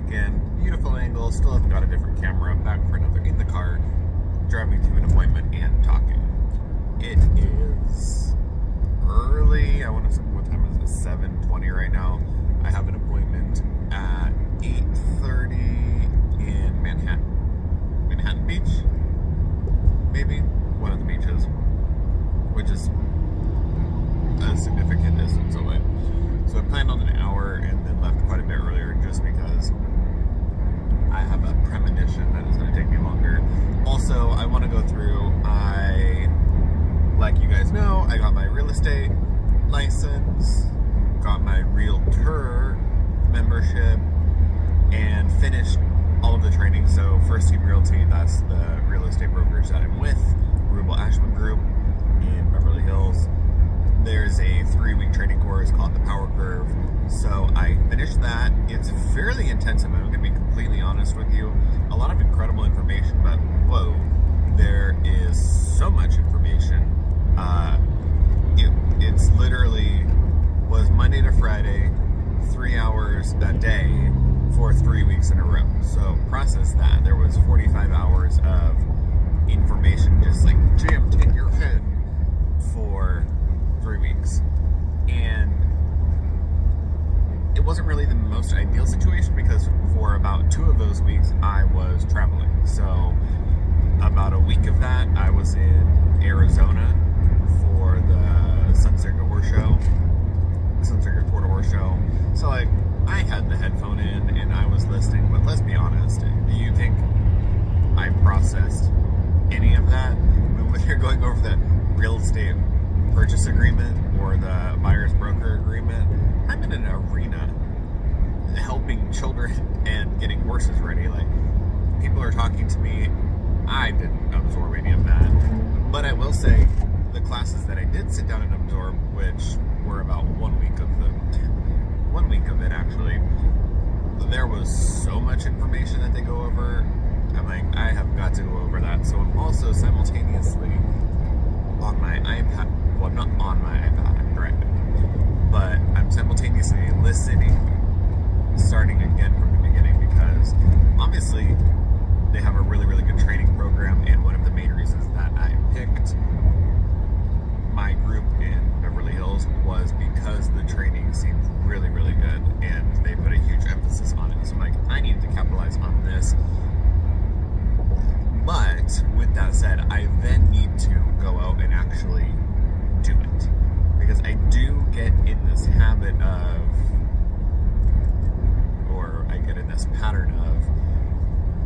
again, beautiful angle, still haven't got a different camera, back for another in the car, driving to an appointment and talking. It is early, I want to say, what time is it, 7:20 right now. I have an appointment at 8:30 in Manhattan Beach, maybe, one of the beaches, which is a significant distance away. So I planned on an hour and then left quite a bit earlier just because I have a premonition that it's going to take me longer. Also, I want to go through, like you guys know, I got my real estate license, got my realtor membership, and finished all of the training. So First Team Realty, that's the real estate brokerage that I'm with, Rubel Ashman Group in Beverly Hills. There's a 3-week training course called the Power Curve. So I finished that. It's fairly intensive. I'm going to be completely honest with you. A lot of incredible information, but whoa, there is so much information. It's literally was Monday to Friday, 3 hours a day for 3 weeks in a row. So process that. There was 45 hours of information just like jammed in your head for 3 weeks. And it wasn't really the most ideal situation because for about 2 of those weeks I was traveling. So about a week of that I was in Arizona for the Sun Circuit Quarter Horse Show. So like I had the headphone in and I was listening, but let's be honest, do you think I processed any of that? When you're going over the real estate purchase agreement or the buyer's broker agreement, I'm in an arena helping children and getting horses ready. Like, people are talking to me. I didn't absorb any of that. But I will say, the classes that I did sit down and absorb, which were about 1 week of it actually, there was so much information that they go over. I'm like, I have got to go over that. So I'm also simultaneously on my iPad, well, not on my iPad, I'm driving, but I'm simultaneously listening, starting again from the beginning, because obviously they have a really, really good training program, and one of the main reasons that I picked my group in Beverly Hills was because the training seemed really, really good, and they put a huge emphasis on it. So I'm like, I need to capitalize on this. But with that said, I then need to go out and actually do it, because I do get in this habit of, or I get in this pattern of,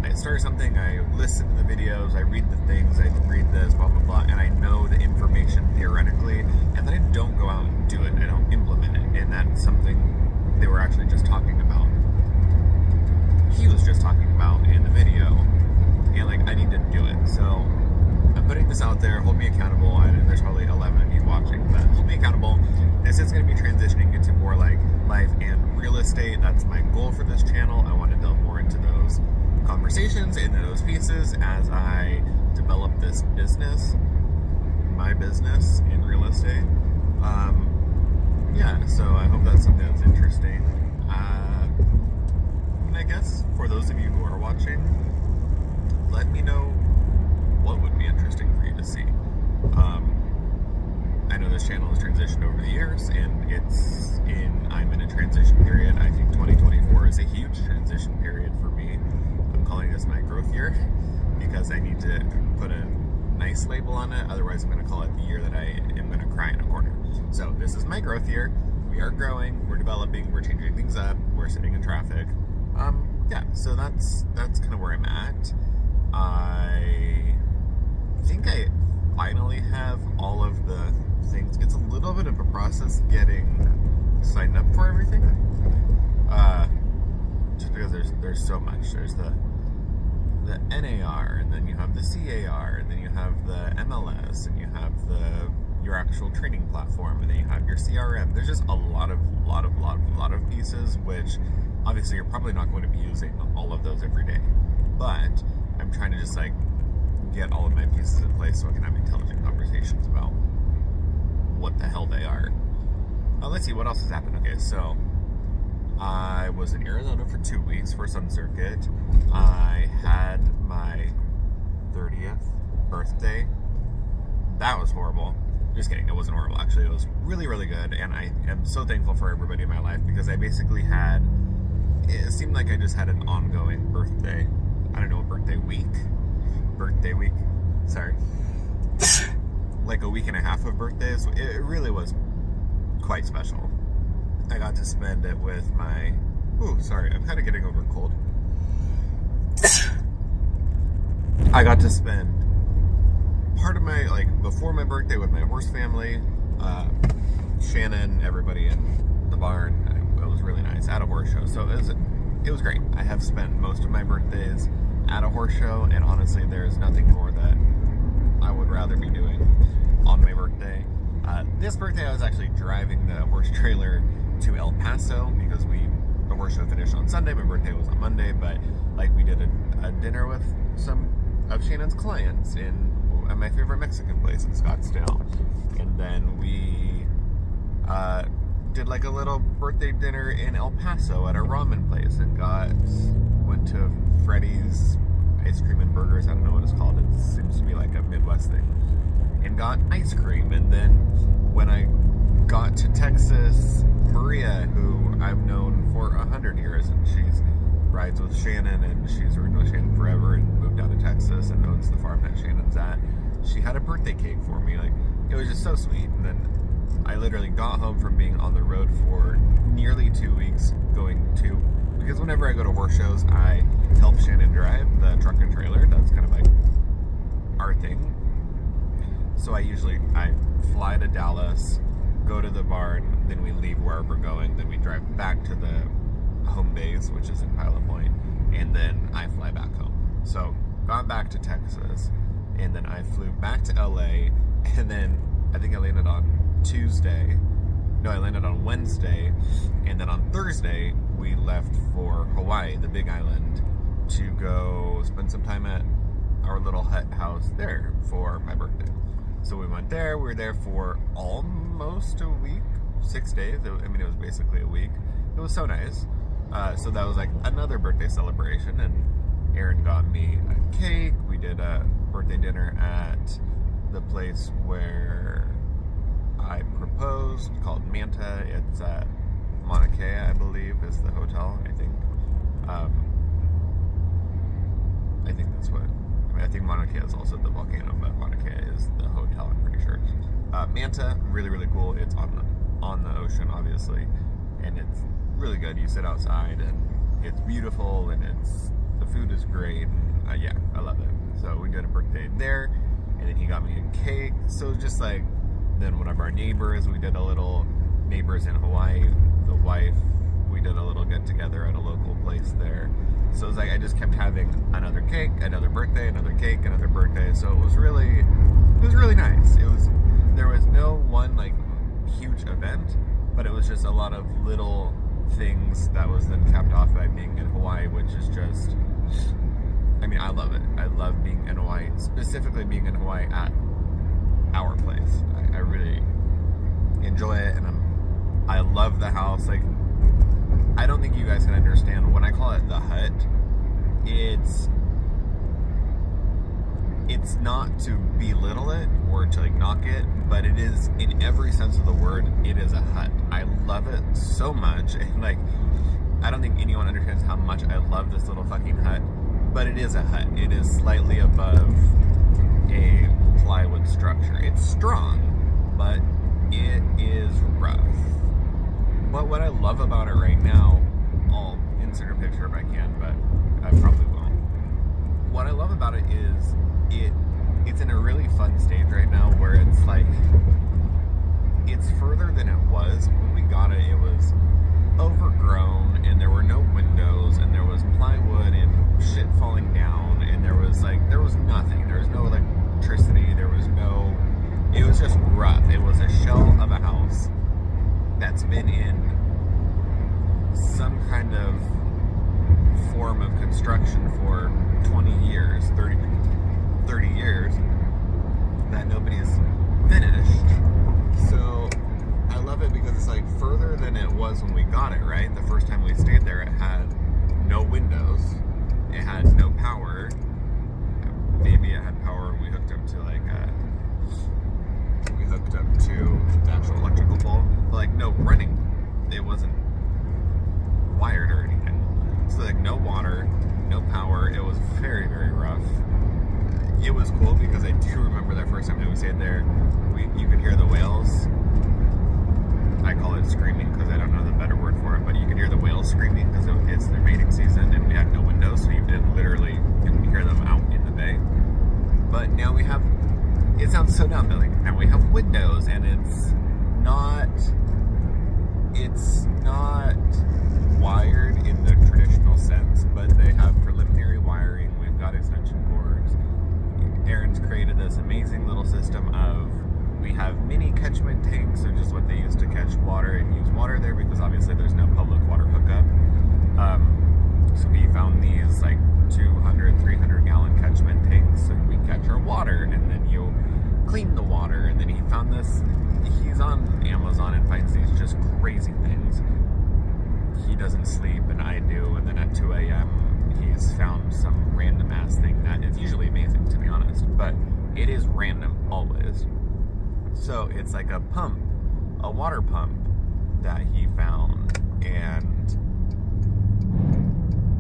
I start something, I listen to the videos, I read the things, I read this, blah, blah, blah, and I know the information theoretically, and then I don't go out and do it, I don't implement it, and that's something they were actually just talking about. He was just talking about in the video, and like, I need to do it. So I'm putting this out there, hold me accountable, and there's probably 11 of you watching, but hold me accountable. This is going to be transitioning into more like life and real estate. That's my goal for this channel. I want to delve more into those conversations, into those pieces as I develop this business, my business in real estate. Yeah, so I hope that's something that's interesting. And I guess for those of you who are watching, let me know what would be interesting for you to see. I know this channel has transitioned over the years, and I'm in a transition period. I think 2024 is a huge transition period for me. I'm calling this my growth year because I need to put a nice label on it. Otherwise, I'm going to call it the year that I am going to cry in a corner. So this is my growth year. We are growing, we're developing, we're changing things up, we're sitting in traffic. Yeah, so that's kind of where I'm at. I think I finally have all of the things. It's a little bit of a process getting signed up for everything. Just because there's so much. There's the NAR, and then you have the CAR, and then you have the MLS, and you have your actual training platform, and then you have your CRM. There's just a lot of pieces, which obviously you're probably not going to be using all of those every day. But I'm trying to just like get all of my pieces in place so I can have intelligent conversations about what the hell they are. Let's see what else has happened. Okay, so I was in Arizona for 2 weeks for Sun Circuit. I had my 30th birthday. That was horrible. Just kidding, it wasn't horrible. Actually, it was really, really good, and I am so thankful for everybody in my life because I basically had, it seemed like I just had an ongoing birthday. I don't know, birthday week, sorry. Like a week and a half of birthdays. It really was quite special. I got to spend it with my, sorry, I'm kind of getting over a cold. I got to spend part of my, before my birthday with my horse family, Shannon, everybody in the barn. It was really nice at a horse show. So it was great. I have spent most of my birthdays at a horse show, and honestly, there's nothing more that I would rather be doing on my birthday. This birthday, I was actually driving the horse trailer to El Paso because the horse show finished on Sunday. My birthday was on Monday, but we did a dinner with some of Shannon's clients at my favorite Mexican place in Scottsdale, and then we did a little birthday dinner in El Paso at a ramen place, and went to Freddy's Ice Cream and Burgers. I don't know what it's called. It seems to be like a Midwest thing, and got ice cream. And then when I got to Texas, Maria, who I've known for 100 years, and she's rides with Shannon, and she's ridden with Shannon forever, and moved down to Texas and owns the farm that Shannon's at. She had a birthday cake for me. It was just so sweet. And then I literally got home from being on the road for nearly 2 weeks because whenever I go to horse shows, I help Shannon drive the truck and trailer. That's kind of our thing. So I fly to Dallas, go to the barn, then we leave wherever we're going, then we drive back to the home base, which is in Pilot Point, and then I fly back home. So got back to Texas, and then I flew back to LA, and then I think I landed on Tuesday. No, I landed on Wednesday, and then on Thursday we left for Hawaii, the Big Island, to go spend some time at our little hut house there for my birthday. So we went there. We were there for almost a week, 6 days. It was basically a week. It was so nice. So that was another birthday celebration, and Aaron got me a cake. We did a birthday dinner at the place where I proposed, called Manta. It's at Mauna Kea, I believe, is the hotel. I think that's what. I think Mauna Kea is also the volcano, but Mauna Kea is the hotel, I'm pretty sure. Manta, really, really cool. It's on the ocean, obviously, and it's really good. You sit outside, and it's beautiful, and the food is great, and yeah, I love it. So we did a birthday there, and then he got me a cake. So just then one of our neighbors, we did a little neighbors in Hawaii, the wife, we did a little get together at a local place there. So it was I just kept having another cake, another birthday, another cake, another birthday. So it was really nice. There was no one huge event, but it was just a lot of little things that was then capped off by being in Hawaii, which is just, I love it. I love being in Hawaii, specifically being in Hawaii at our place. I really enjoy it, and I love the house. I don't think you guys can understand when I call it the hut. It's not to belittle it or to knock it, but it is, in every sense of the word, it is a hut. I love it so much, and I don't think anyone understands how much I love this little fucking hut, but it is a hut. It is slightly above a plywood structure. It's strong, but it is rough. But what I love about it right now, I'll insert a picture if I can, but I probably won't. What I love about it is it's in a really fun stage right now where it's further than it was. When we got it, it was overgrown, and there were no windows, and there was plywood and shit falling down, and there was nothing. There was no electricity. It was just rough. It was a shell of a house that's been in some kind of form of construction for 20 years, 30 years, that nobody's finished. So I love it because it's like further than it was when we got it, right? The first time we stayed there, it had no windows, it had no power. Maybe it had power when we hooked up to like the actual electrical pole, but like no running. It wasn't wired or anything. So like no water, no power. It was very, very rough. It was cool because I do remember that first time that we stayed there, you could hear the whales. I call it screaming because I don't know the better word for it, but you could hear the whales screaming because it's their mating season and we had no windows, so you can hear them out in the bay. But now we have, it sounds so dumb, but like now we have windows and it's not wired in the traditional sense, but they have preliminary wiring. We've got extension cords. Aaron's created this amazing little system of, we have mini catchment tanks, so just what they use to catch water and use water there because obviously there's no public water hookup. So we found these like 200, 300 gallon catchment tanks and we catch our water and then you clean the water. And then he found this, he's on Amazon and finds these just crazy things. He doesn't sleep and I do, and then at 2 a.m. he's found some random ass thing that is usually amazing, to be honest, but it is random always. So it's like a pump, a water pump that he found, and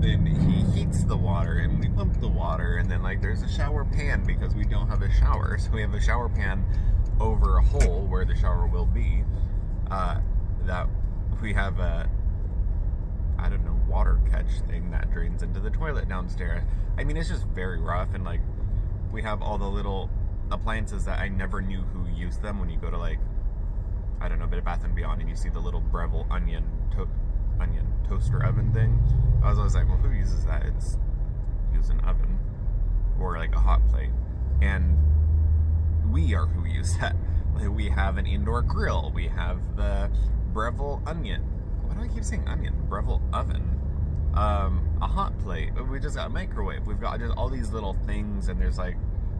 then he heats the water and we pump the water, and then like there's a shower pan because we don't have a shower, so we have a shower pan over a hole where the shower will be, that we have a, I don't know, water catch thing that drains into the toilet downstairs. I mean, it's just very rough, and like we have all the little appliances that I never knew who used them. When you go to like, I don't know, Bed Bath & Beyond and you see the little Breville onion toaster oven thing, I was always like, well, who uses that? It's use an oven or like a hot plate, and we are who use that. Like, we have an indoor grill, we have the Breville onion, why do I keep saying onion? Breville oven, a hot plate, we just got a microwave, we've got just all these little things, and there's like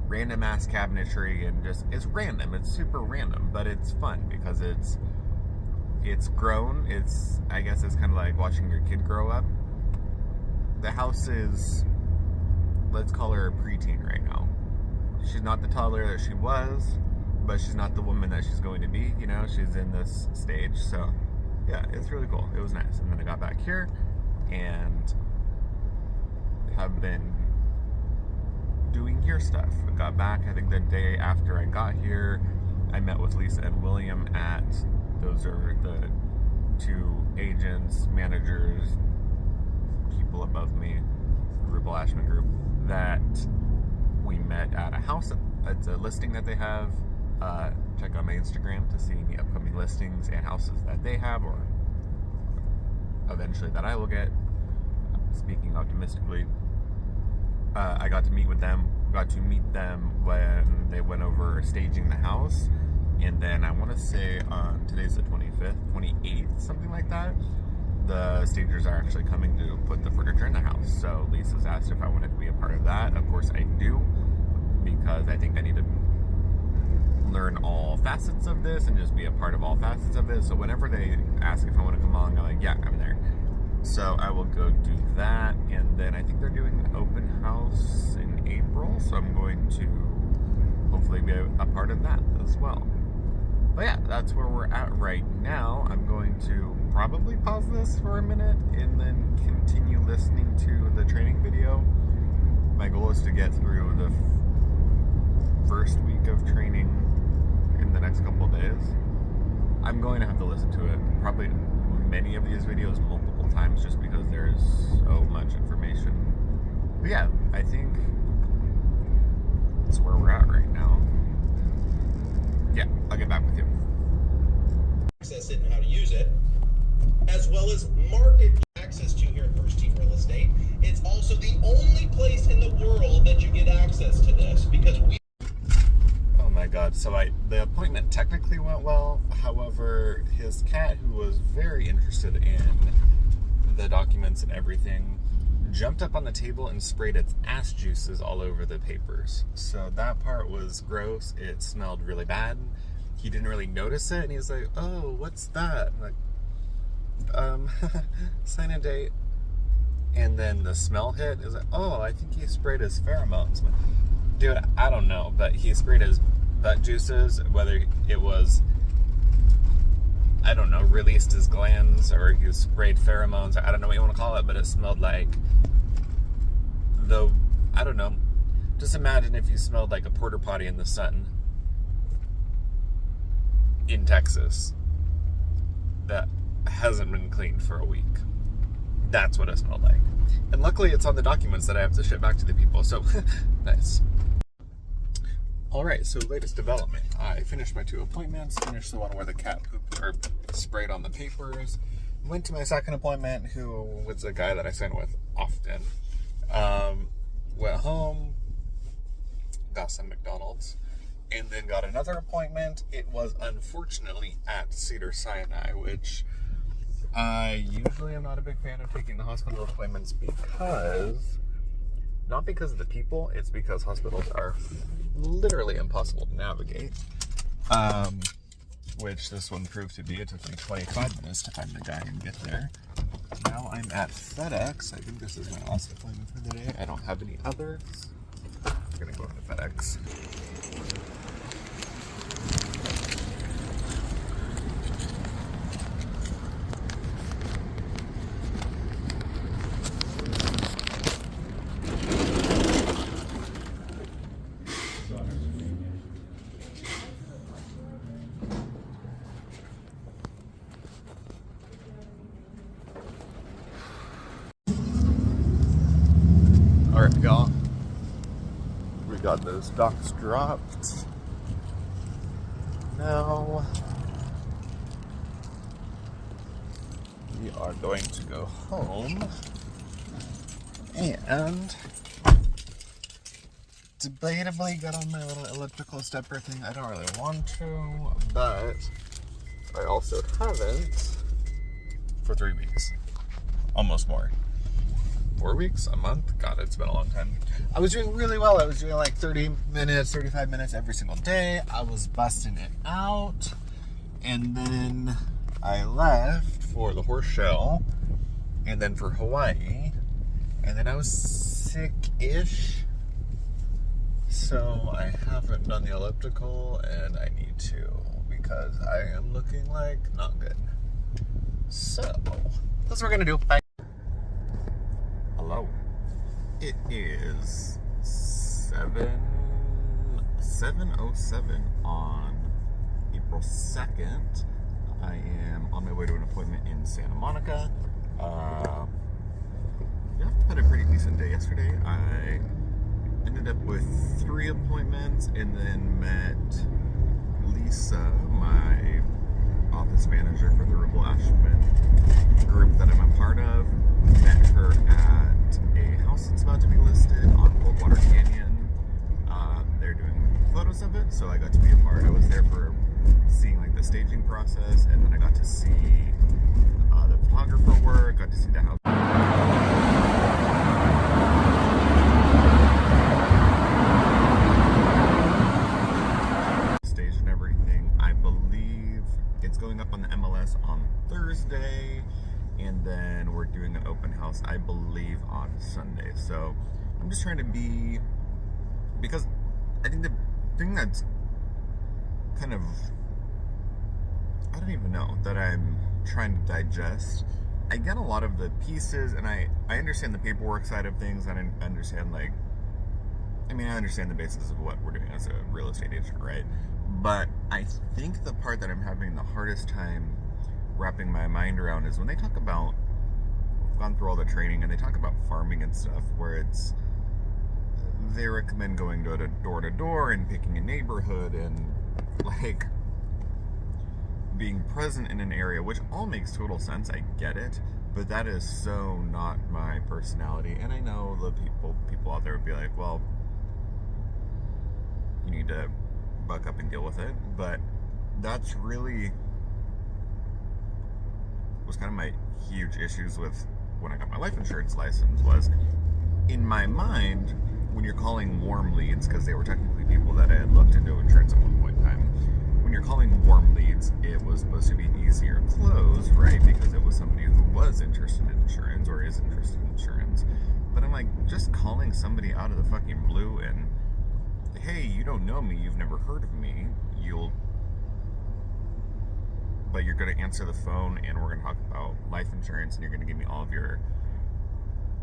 random ass cabinetry, and just, it's random, it's super random, but it's fun because it's grown. It's, I guess it's kind of like watching your kid grow up. The house is, let's call her a preteen right now. She's not the toddler that she was, but she's not the woman that she's going to be, you know, she's in this stage. So yeah, it's really cool. It was nice. And then I got back here and have been doing gear stuff. I got back, I think the day after I got here, I met with Lisa and William at, those are the two agents, managers, people above me, Rupal Ashman Group, that we met at a house. It's a listing that they have. Check out my Instagram to see any upcoming listings and houses that they have, or eventually that I will get. Speaking optimistically, I got to meet them when they went over staging the house. And then I want to say on, today's the 25th, 28th, something like that, the stagers are actually coming to put the furniture in the house. So Lisa's asked if I wanted to be a part of that. Of course I do, because I think I need to learn all facets of this and just be a part of all facets of it. So whenever they ask if I want to come along, I'm like, yeah, I'm there. So I will go do that. And then I think they're doing an open house in April. So I'm going to hopefully be a part of that as well. But yeah, that's where we're at right now. I'm going to probably pause this for a minute and then continue listening to the training video. My goal is to get through the first week of training in the next couple of days. I'm going to have to listen to it, probably many of these videos multiple times, just because there's so much information. But yeah, I think that's where we're at right now. Yeah, I'll get back with you. Access it and how to use it, as well as market access to here at First Team Real Estate. It's also the only place in the world that you get access to this, because we... Oh my god, so the appointment technically went well. However, his cat, who was very interested in the documents and everything, jumped up on the table and sprayed its ass juices all over the papers. So that part was gross. It smelled really bad. he didn't really notice it, and he was like, oh, what's that? I'm like, sign a date. And then the smell hit. It was like, oh, I think he sprayed his pheromones. Dude, I don't know, but he sprayed his butt juices, whether it was, I don't know, released his glands, or he sprayed pheromones, or I don't know what you want to call it, but it smelled like I don't know. Just imagine if you smelled like a porta potty in the sun in Texas that hasn't been cleaned for a week. That's what it smelled like. And luckily it's on the documents that I have to ship back to the people, so nice. Alright, so latest development. I finished my 2 appointments, finished the one where the cat pooped or sprayed on the papers, went to my second appointment, who was a guy that I sign with often. Went home, got some McDonald's, and then got another appointment. It was unfortunately at Cedars-Sinai, which I usually am not a big fan of taking the hospital appointments not because of the people, it's because hospitals are literally impossible to navigate. Which this one proved to be. It took me 25 minutes to find the guy and get there. Now I'm at FedEx. I think this is my last appointment for the day. I don't have any others. I'm gonna go into FedEx. Alright, y'all. We got those docs dropped. Now we are going to go home and debatably get on my little elliptical stepper thing. I don't really want to, but I also haven't for 3 weeks. Almost more. 4 weeks, a month. God, it's been a long time. I was doing really well. I was doing like 30 minutes, 35 minutes every single day. I was busting it out. And then I left for the horse show and then for Hawaii. And then I was sick-ish. So I haven't done the elliptical, and I need to because I am looking like not good. So that's what we're gonna do. Bye. Hello. It is 7:07 on April 2nd. I am on my way to an appointment in Santa Monica. Yeah, had a pretty decent day yesterday. I ended up with 3 appointments and then met Lisa, my office manager for the Ripple Ashman group that I'm a part of. Met her at a house that's about to be listed on Coldwater Canyon. They're doing photos of it, so I got to be a part. I was there for seeing like the staging process, and then I got to see the photographer work, got to see the house. Stage and everything. I believe it's going up on the MLS on Thursday. And then we're doing an open house, I believe, on Sunday. So I'm just trying to be, because I think the thing that's kind of, I don't even know, that I'm trying to digest, I get a lot of the pieces, and I understand the paperwork side of things, and I understand, like, I mean, I understand the basis of what we're doing as a real estate agent, right? But I think the part that I'm having the hardest time wrapping my mind around is when they talk about, I've gone through all the training, and they talk about farming and stuff, where it's, they recommend going door to door and picking a neighborhood and like being present in an area, which all makes total sense. I get it, but that is so not my personality. And I know the people out there would be like, well, you need to buck up and deal with it. But that's really was kind of my huge issues with when I got my life insurance license, was in my mind, when you're calling warm leads, because they were technically people that I had looked into insurance at one point in time, when when you're calling warm leads, it was supposed to be an easier close, right? Because it was somebody who was interested in insurance or is interested in insurance. But I'm like, just calling somebody out of the fucking blue and, hey, you don't know me, you've never heard of me, but you're going to answer the phone and we're going to talk about life insurance and you're going to give me all of your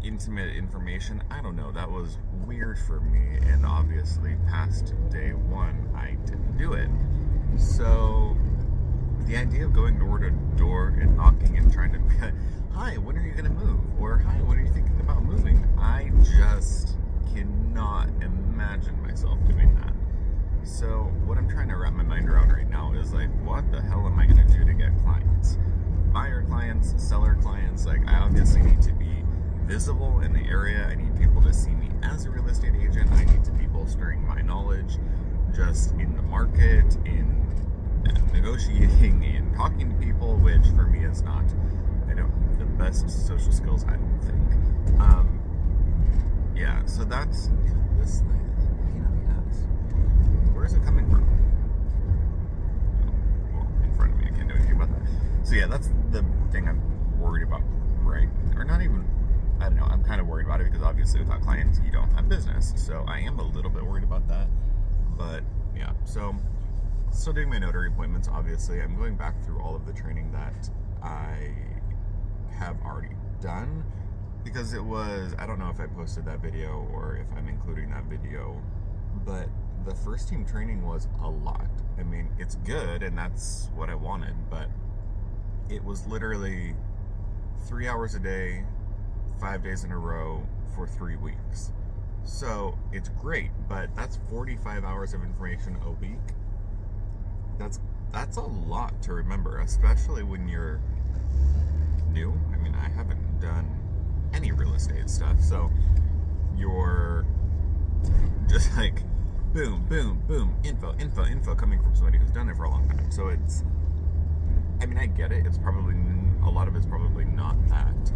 intimate information. I don't know, that was weird for me, and obviously past day one I didn't do it. So the idea of going door to door and knocking and trying to be, hi, when are you going to move? Or hi, when are you thinking about moving? I just cannot imagine myself doing that. So what I'm trying to wrap my mind around right now is like, what the hell am I going to do to get clients? Buyer clients, seller clients. Like, I obviously need to be visible in the area. I need people to see me as a real estate agent. I need to be bolstering my knowledge just in the market, in negotiating, in talking to people, which for me is not, I don't have the best social skills, I don't think. Yeah, so that's this thing. Where is it coming from? Well, in front of me, I can't do anything about that. So yeah, that's the thing I'm worried about, right? Or not even, I don't know, I'm kind of worried about it because obviously without clients, you don't have business. So I am a little bit worried about that. But yeah, so still doing my notary appointments, obviously. I'm going back through all of the training that I have already done because it was, I don't know if I posted that video or if I'm including that video, but the first team training was a lot. I mean, it's good and that's what I wanted, but it was literally 3 hours a day, 5 days in a row for 3 weeks. So it's great, but that's 45 hours of information a week. That's a lot to remember, especially when you're new. I mean, I haven't done any real estate stuff, so you're just like boom, boom, boom, info coming from somebody who's done it for a long time. So it's, I mean, I get it. It's probably, a lot of it's probably not that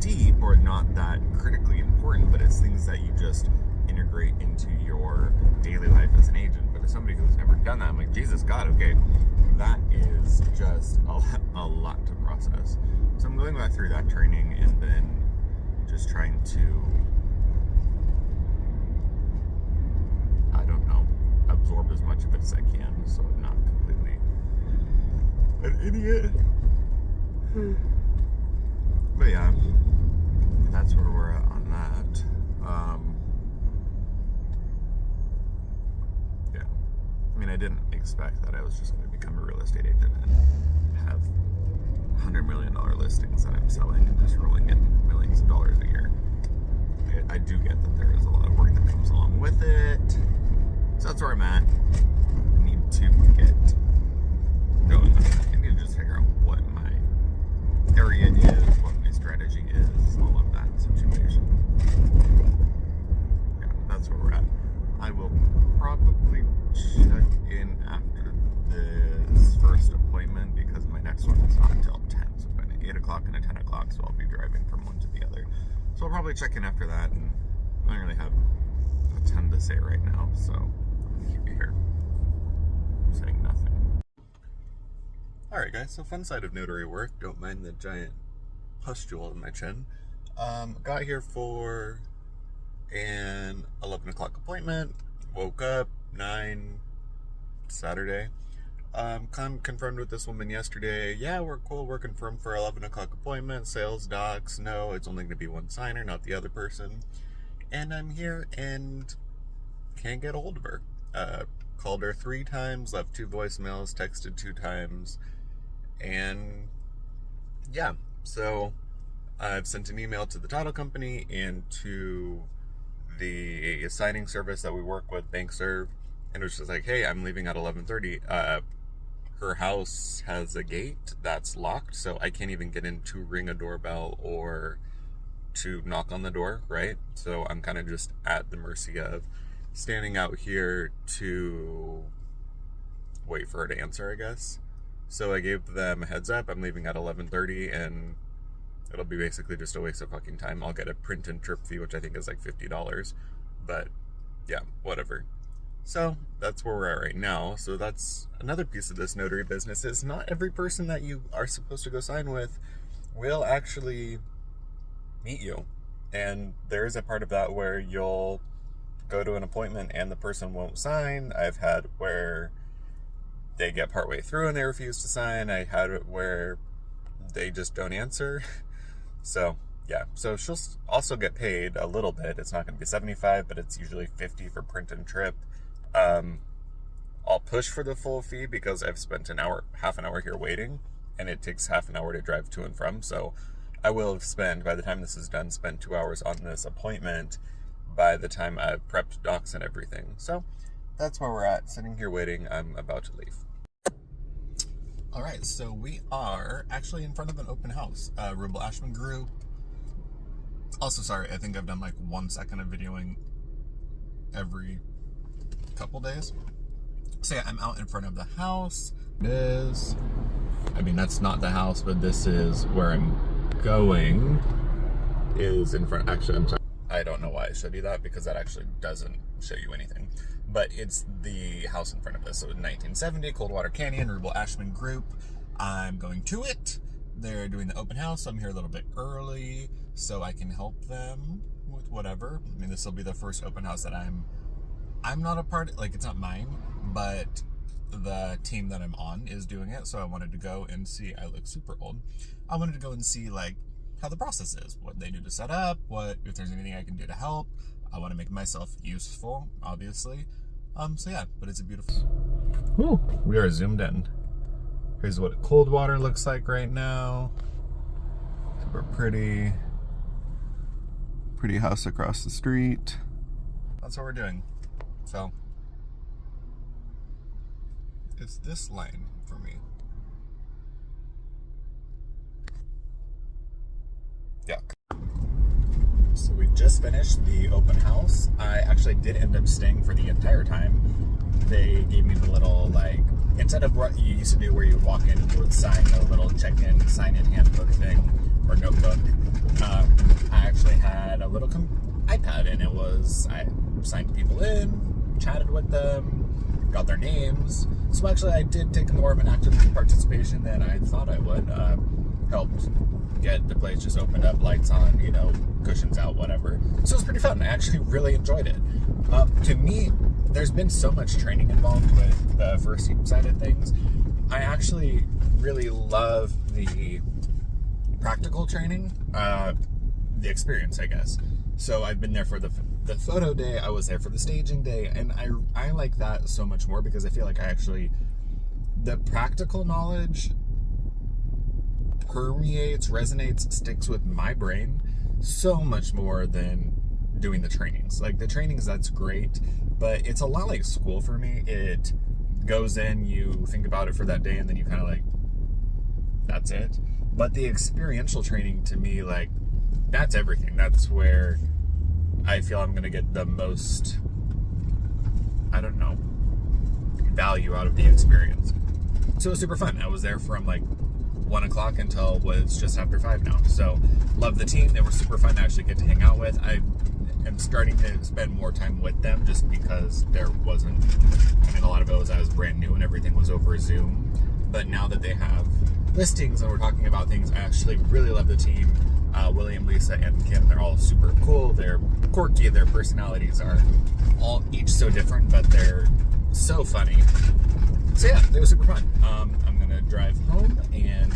deep or not that critically important, but it's things that you just integrate into your daily life as an agent. But as somebody who's never done that, I'm like, Jesus God, okay, that is just a lot to process. So I'm going back through that training and then just trying to, I don't know, absorb as much of it as I can so I'm not completely an idiot. But yeah, that's where we're at on that. Yeah, I mean, I didn't expect that I was just going to become a real estate agent and have $100 million listings that I'm selling and just rolling in millions of dollars a year. I do get that there is a lot of work that comes along with it. So that's where I'm at. I need to get going on that. I need to just figure out what my area is, what my strategy is, all of that situation. Yeah, that's where we're at. I will probably check in after this first appointment because my next one is not until 10. So I've got an 8 o'clock and a 10 o'clock, so I'll be driving from one to the other. So I'll probably check in after that, and I don't really have a ton to say right now, so I'll keep you here saying nothing. Alright guys, so fun side of notary work, don't mind the giant pustule in my chin. Got here for an 11 o'clock appointment, woke up 9 Saturday. Confirmed with this woman yesterday. Yeah, we're cool. We're confirmed for 11 o'clock appointment. Sales docs. No, it's only going to be one signer, not the other person. And I'm here and can't get a hold of her. Called her 3 times, left 2 voicemails, texted 2 times. And yeah, so I've sent an email to the title company and to the signing service that we work with, BankServe. And it was just like, hey, I'm leaving at 11:30. Her house has a gate that's locked, so I can't even get in to ring a doorbell or to knock on the door, right? So I'm kind of just at the mercy of standing out here to wait for her to answer, I guess. So I gave them a heads up, I'm leaving at 11:30, and it'll be basically just a waste of fucking time. I'll get a print and trip fee, which I think is like $50, but yeah, whatever. So that's where we're at right now. So that's another piece of this notary business, is not every person that you are supposed to go sign with will actually meet you. And there is a part of that where you'll go to an appointment and the person won't sign. I've had where they get partway through and they refuse to sign. I had it where they just don't answer. So yeah, so she'll also get paid a little bit. It's not going to be 75, but it's usually 50 for print and trip. I'll push for the full fee because I've spent half an hour here waiting, and it takes half an hour to drive to and from. So I will have spent, by the time this is done, spent 2 hours on this appointment by the time I've prepped docs and everything. So that's where we're at, sitting here waiting. I'm about to leave. All right, so we are actually in front of an open house, Rubel Ashman Group. Also, sorry, I think I've done like 1 second of videoing every couple days. So yeah, I'm out in front of the house. It is, I mean, that's not the house, but this is where I'm going, is in front. Actually, I'm sorry, I don't know why I showed you that, because that actually doesn't show you anything, but it's the house in front of us. So 1970 Coldwater Canyon, Rubel Ashman Group. I'm going to it. They're doing the open house, so I'm here a little bit early so I can help them with whatever. I mean, this will be the first open house that I'm not a part, like, it's not mine, but the team that I'm on is doing it. So I wanted to go and see, I look super old. I wanted to go and see like how the process is, what they do to set up, if there's anything I can do to help. I want to make myself useful, obviously. So yeah, but it's a beautiful. Ooh, we are zoomed in. Here's what Coldwater looks like right now. Super pretty house across the street. That's what we're doing. So it's this lane for me. Yeah. So we just finished the open house. I actually did end up staying for the entire time. They gave me the little, like, instead of what you used to do where you would walk in and you would sign a little check-in, sign-in handbook thing, or notebook, I actually had a little iPad, and I signed people in, chatted with them, got their names. So actually I did take more of an active participation than I thought I would. Helped get the place just opened up, lights on, you know, cushions out, whatever. So it was pretty fun. I actually really enjoyed it. To me, there's been so much training involved with the first team side of things. I actually really love the practical training, the experience, I guess. So I've been there for the photo day, I was there for the staging day, and I like that so much more because I feel like the practical knowledge permeates, resonates, sticks with my brain so much more than doing the trainings. Like the trainings, that's great, but it's a lot like school for me. It goes in, you think about it for that day, and then you kind of like, that's it. But the experiential training to me, like, that's everything. That's where I feel I'm gonna get the most, I don't know, value out of the experience. So it was super fun. I was there from like 1 o'clock until it's just after 5 now. So love the team. They were super fun to actually get to hang out with. I am starting to spend more time with them just because there wasn't, I mean, a lot of it was I was brand new and everything was over Zoom. But now that they have listings and we're talking about things, I actually really love the team. William, Lisa, and Kim, they're all super cool. They're quirky. Their personalities are all each so different, but they're so funny. So yeah, they were super fun. I'm gonna drive home, and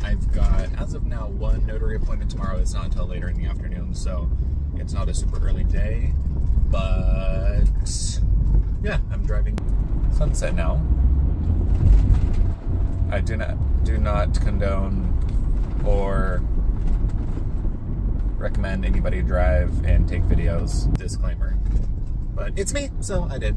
I've got, as of now, 1 notary appointment tomorrow. It's not until later in the afternoon, so it's not a super early day. But yeah, I'm driving. Sunset now. I do not condone or recommend anybody drive and take videos. Disclaimer. But it's me, so I did.